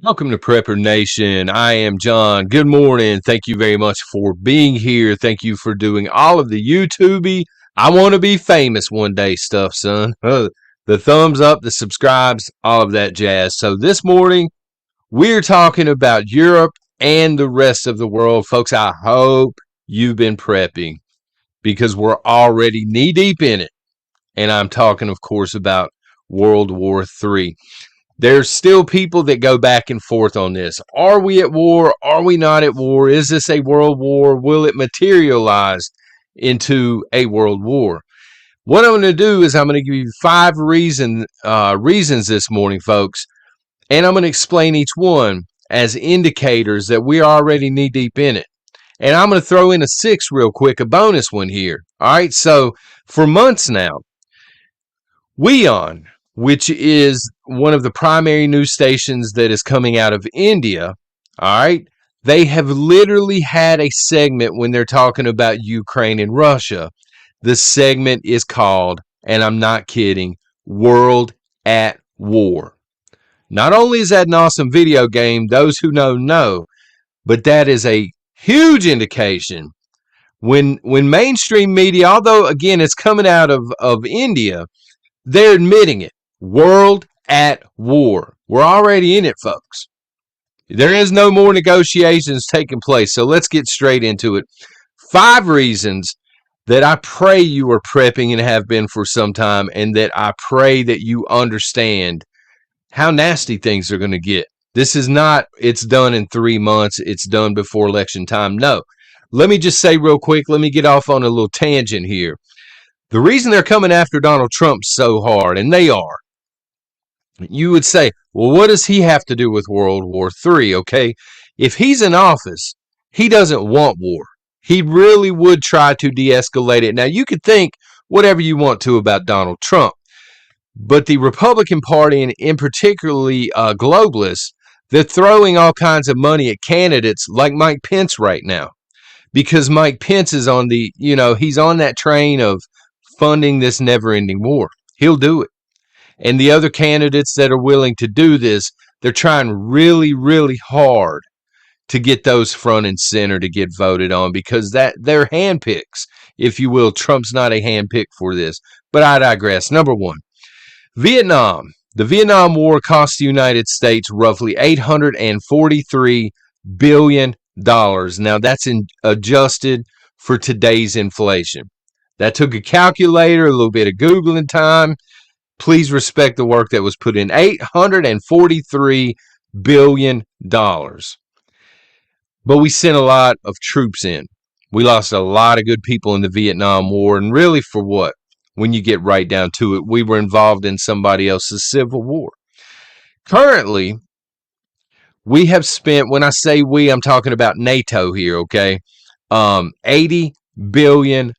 Welcome to Prepper Nation. I am John. Good morning. Thank you very much for being here. Thank you for doing all of the YouTubey. I want to be famous one day stuff, son. The thumbs up, the subscribes, all of that jazz. So this morning, we're talking about Europe and the rest of the world. Folks, I hope you've been prepping because we're already knee-deep in it. And I'm talking, of course, about World War III. There's still people that go back and forth on this. Are we at war? Are we not at war? Is this a world war? Will it materialize into a world war? What I'm going to do is I'm going to give you 5 reasons this morning, folks, and I'm going to explain each one as indicators that we are already knee-deep in it. And I'm going to throw in a 6 real quick, a bonus one here. All right, so for months now, WION, which is one of the primary news stations that is coming out of India, all right, they have literally had a segment when they're talking about Ukraine and Russia. The segment is called, and I'm not kidding, World at War. Not only is that an awesome video game, those who know, but that is a huge indication when mainstream media, although again it's coming out of India, they're admitting it. World at war. We're already in it, folks. There is no more negotiations taking place. So let's get straight into it. 5 reasons that I pray you are prepping and have been for some time, and that I pray that you understand how nasty things are going to get. This is not, it's done in 3 months, it's done before election time. No. Let me just say real quick, let me get off on a little tangent here. The reason they're coming after Donald Trump so hard, and they are, you would say, well, what does he have to do with World War III? Okay, if he's in office, he doesn't want war. He really would try to de-escalate it. Now, you could think whatever you want to about Donald Trump, but the Republican Party, and in particularly globalists, they're throwing all kinds of money at candidates like Mike Pence right now, because Mike Pence is on the, he's on that train of funding this never-ending war. He'll do it. And the other candidates that are willing to do this, they're trying really, really hard to get those front and center to get voted on, because that they're handpicks, if you will. Trump's not a handpick for this. But I digress. Number 1, Vietnam. The Vietnam War cost the United States roughly $843 billion. Now that's adjusted for today's inflation. That took a calculator, a little bit of Googling time. Please respect the work that was put in. $843 billion. But we sent a lot of troops in. We lost a lot of good people in the Vietnam War. And really for what? When you get right down to it, we were involved in somebody else's civil war. Currently, we have spent, when I say we, I'm talking about NATO here, okay? $80 billion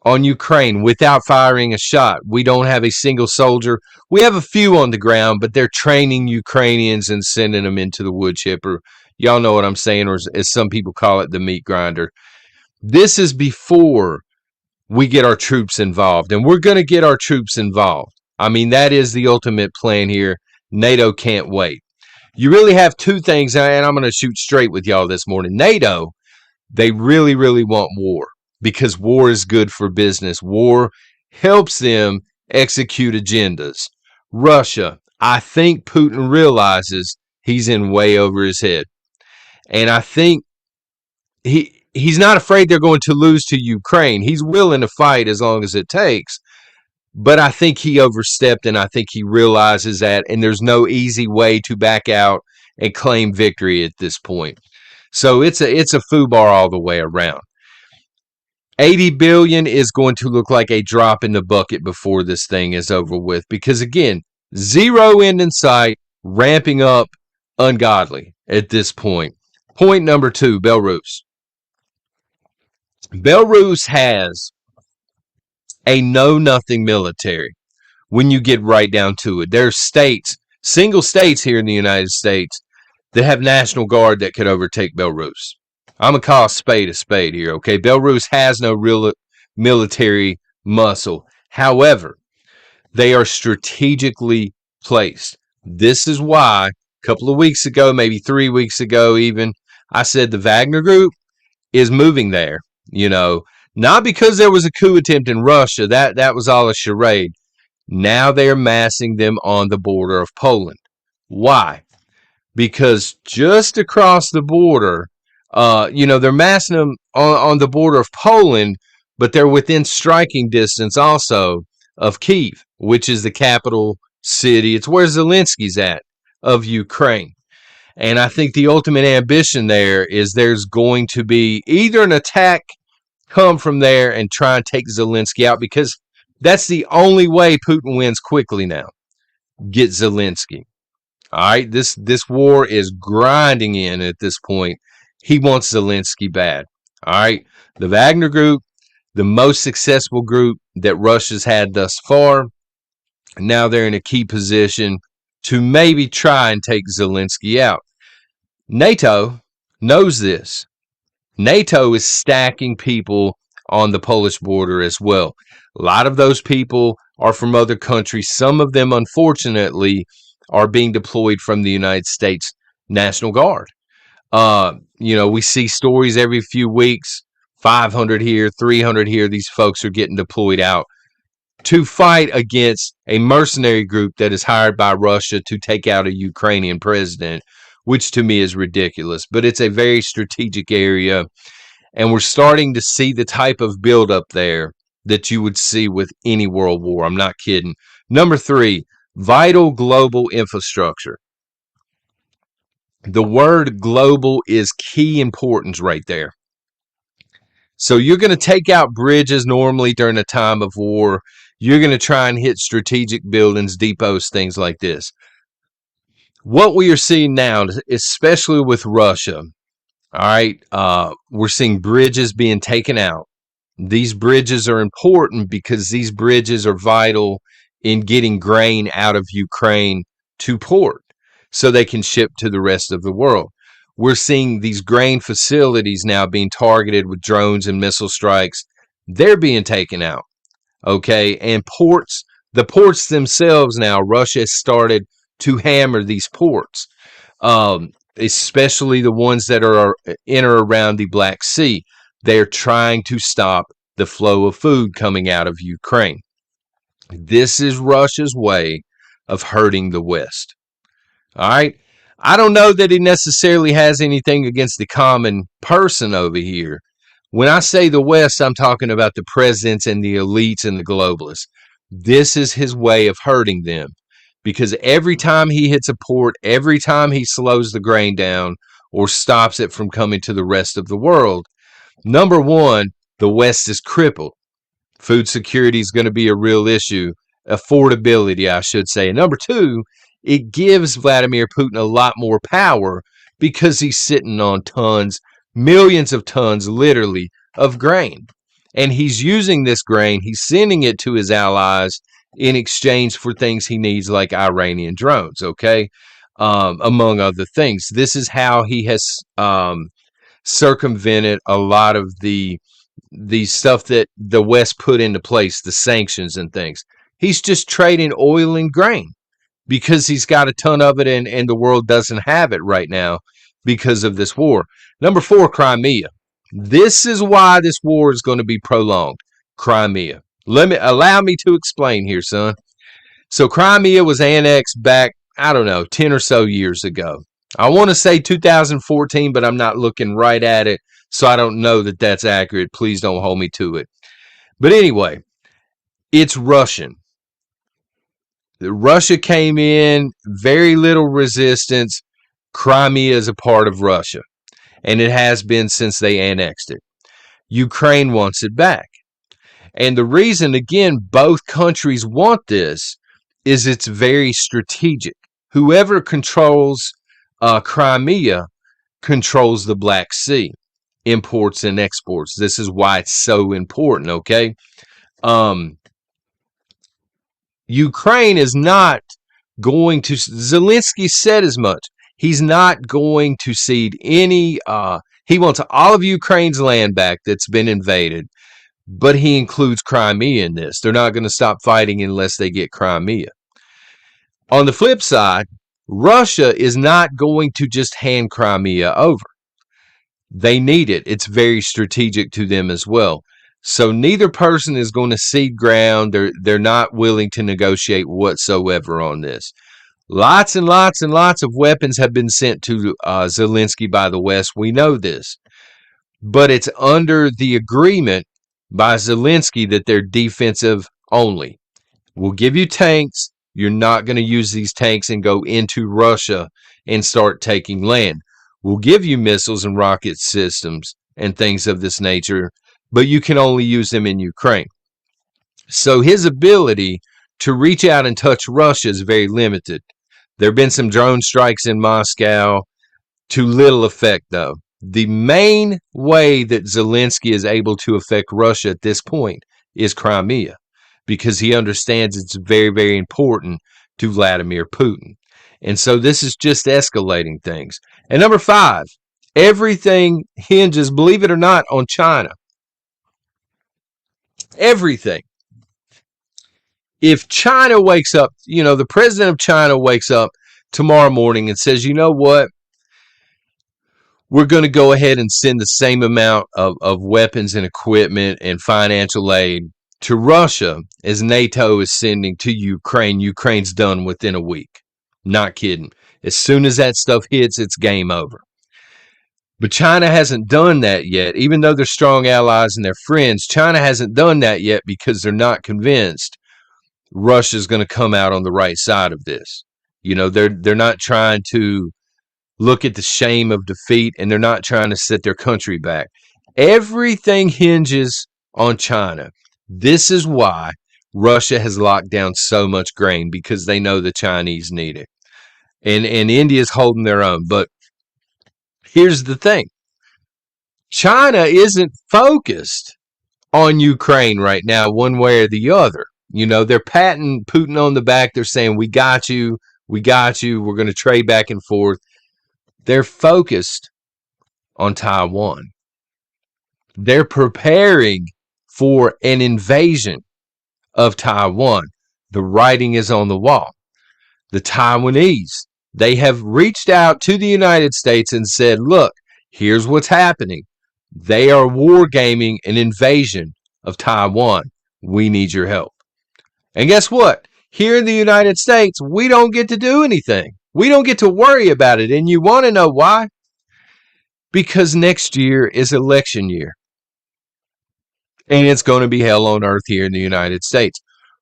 on Ukraine without firing a shot. We don't have a single soldier. We have a few on the ground, but they're training Ukrainians and sending them into the wood chipper. Y'all know what I'm saying, or as some people call it, the meat grinder. This is before we get our troops involved, and we're going to get our troops involved. I mean, that is the ultimate plan here. NATO can't wait. You really have 2 things, and I'm going to shoot straight with y'all this morning. NATO, they really, really want war, because war is good for business. War helps them execute agendas. Russia, I think Putin realizes he's in way over his head. And I think he's not afraid they're going to lose to Ukraine. He's willing to fight as long as it takes. But I think he overstepped, and I think he realizes that, and there's no easy way to back out and claim victory at this point. So it's a foobar all the way around. 80 billion is going to look like a drop in the bucket before this thing is over with, because again, zero end in sight, ramping up ungodly at this point. Point number 2, Belarus. Belarus has a know-nothing military when you get right down to it. There's states, single states here in the United States, that have National Guard that could overtake Belarus. I'm going to call a spade here, okay? Belarus has no real military muscle. However, they are strategically placed. This is why a couple of weeks ago, maybe 3 weeks ago even, I said the Wagner Group is moving there, you know, not because there was a coup attempt in Russia. That was all a charade. Now they're massing them on the border of Poland. Why? Because just across the border, they're massing them on the border of Poland, but they're within striking distance also of Kyiv, which is the capital city. It's where Zelensky's at of Ukraine. And I think the ultimate ambition there is there's going to be either an attack come from there and try and take Zelensky out, because that's the only way Putin wins quickly now. Get Zelensky. All right, this war is grinding in at this point. He wants Zelensky bad. All right, the Wagner Group, the most successful group that Russia's had thus far. Now they're in a key position to maybe try and take Zelensky out. NATO knows this. NATO is stacking people on the Polish border as well. A lot of those people are from other countries. Some of them, unfortunately, are being deployed from the United States National Guard. We see stories every few weeks, 500 here, 300 here. These folks are getting deployed out to fight against a mercenary group that is hired by Russia to take out a Ukrainian president, which to me is ridiculous. But it's a very strategic area, and we're starting to see the type of buildup there that you would see with any world war. I'm not kidding. Number 3, vital global infrastructure. The word global is key importance right there. So you're going to take out bridges normally during a time of war. You're going to try and hit strategic buildings, depots, things like this. What we are seeing now, especially with Russia, all right, we're seeing bridges being taken out. These bridges are important because these bridges are vital in getting grain out of Ukraine to port so they can ship to the rest of the world. We're seeing these grain facilities now being targeted with drones and missile strikes. They're being taken out, okay? And ports, the ports themselves now, Russia has started to hammer these ports, especially the ones that are in or around the Black Sea. They're trying to stop the flow of food coming out of Ukraine. This is Russia's way of hurting the West. All right. I don't know that he necessarily has anything against the common person over here. When I say the West, I'm talking about the presidents and the elites and the globalists. This is his way of hurting them, because every time he hits a port, every time he slows the grain down or stops it from coming to the rest of the world, number one, the West is crippled. Food security is going to be a real issue. Affordability, I should say. And number two, it gives Vladimir Putin a lot more power because he's sitting on tons, millions of tons, literally, of grain. And he's using this grain, he's sending it to his allies in exchange for things he needs, like Iranian drones, okay? Among other things. This is how he has circumvented a lot of the stuff that the West put into place, the sanctions and things. He's just trading oil and grain because he's got a ton of it, and the world doesn't have it right now because of this war. Number 4, Crimea. This is why this war is going to be prolonged. Crimea. Allow me to explain here, son. So Crimea was annexed back, 10 or so years ago. I want to say 2014, but I'm not looking right at it, so I don't know that that's accurate. Please don't hold me to it. But anyway, it's Russian. Russia came in, very little resistance. Crimea is a part of Russia, and it has been since they annexed it. Ukraine wants it back. And the reason, again, both countries want this is it's very strategic. Whoever controls Crimea controls the Black Sea, imports and exports. This is why it's so important, okay? Ukraine is not going to, Zelensky said as much. He's not going to cede any. He wants all of Ukraine's land back that's been invaded, but he includes Crimea in this. They're not going to stop fighting unless they get Crimea. On the flip side, Russia is not going to just hand Crimea over. They need it. It's very strategic to them as well. So neither person is going to cede ground. They're not willing to negotiate whatsoever on this. Lots and lots and lots of weapons have been sent to Zelensky by the West. We know this. But it's under the agreement by Zelensky that they're defensive only. We'll give you tanks. You're not going to use these tanks and go into Russia and start taking land. We'll give you missiles and rocket systems and things of this nature, but you can only use them in Ukraine. So his ability to reach out and touch Russia is very limited. There have been some drone strikes in Moscow, to little effect, though. The main way that Zelensky is able to affect Russia at this point is Crimea, because he understands it's very, very important to Vladimir Putin. And so this is just escalating things. And number 5, everything hinges, believe it or not, on China. Everything. If China wakes up, the president of China wakes up tomorrow morning and says, you know what? We're going to go ahead and send the same amount of weapons and equipment and financial aid to Russia as NATO is sending to Ukraine. Ukraine's done within a week. Not kidding. As soon as that stuff hits, it's game over. But China hasn't done that yet. Even though they're strong allies and they're friends, China hasn't done that yet because they're not convinced Russia's going to come out on the right side of this. They're not trying to look at the shame of defeat, and they're not trying to set their country back. Everything hinges on China. This is why Russia has locked down so much grain, because they know the Chinese need it. And India's holding their own. But here's the thing. China isn't focused on Ukraine right now, one way or the other. They're patting Putin on the back. They're saying, we got you. We're going to trade back and forth. They're focused on Taiwan. They're preparing for an invasion of Taiwan. The writing is on the wall. The Taiwanese, they have reached out to the United States and said, look, here's what's happening. They are wargaming an invasion of Taiwan. We need your help. And guess what? Here in the United States, we don't get to do anything. We don't get to worry about it. And you want to know why? Because next year is election year. And it's going to be hell on earth here in the United States.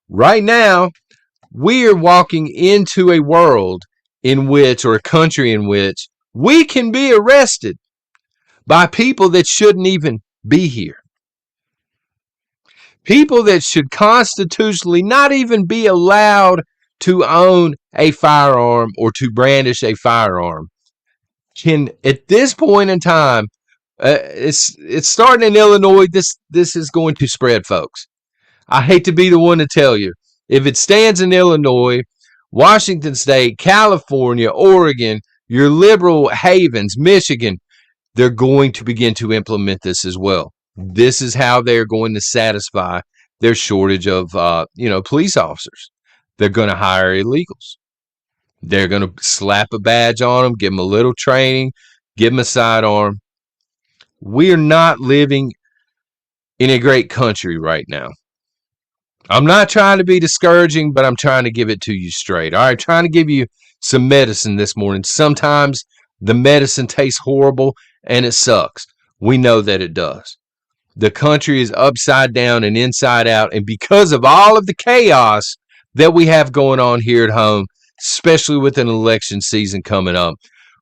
Right now, we are walking into a world in which, or a country in which, we can be arrested by people that shouldn't even be here. People that should constitutionally not even be allowed to own a firearm or to brandish a firearm can, at this point in time, it's starting in Illinois. This is going to spread, folks. I hate to be the one to tell you. If it stands in Illinois, Washington State, California, Oregon, your liberal havens, Michigan, they're going to begin to implement this as well. This is how they're going to satisfy their shortage of, police officers. They're going to hire illegals. They're going to slap a badge on them, give them a little training, give them a sidearm. We're not living in a great country right now. I'm not trying to be discouraging, but I'm trying to give it to you straight. All right, trying to give you some medicine this morning. Sometimes the medicine tastes horrible and it sucks. We know that it does. The country is upside down and inside out. And because of all of the chaos that we have going on here at home, especially with an election season coming up,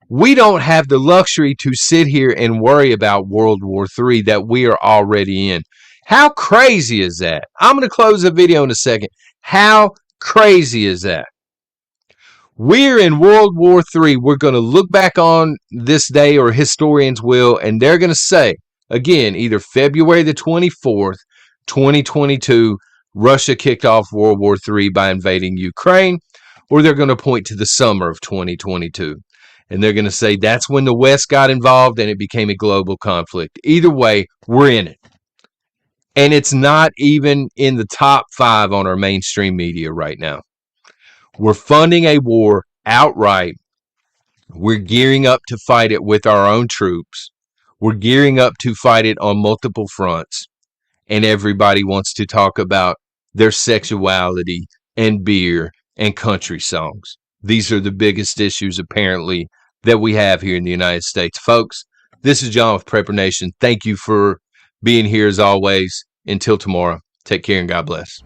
we don't have the luxury to sit here and worry about World War III that we are already in. How crazy is that? I'm going to close the video in a second. How crazy is that? We're in World War III. We're going to look back on this day, or historians will, and they're going to say, again, either February the 24th, 2022, Russia kicked off World War III by invading Ukraine, or they're going to point to the summer of 2022. and they're going to say that's when the West got involved and it became a global conflict. Either way, we're in it. And it's not even in the top 5 on our mainstream media right now. We're funding a war outright. We're gearing up to fight it with our own troops. We're gearing up to fight it on multiple fronts. And everybody wants to talk about their sexuality and beer and country songs. These are the biggest issues, apparently, that we have here in the United States. Folks, this is John with Prepper Nation. Thank you for being here as always. Until tomorrow, take care and God bless.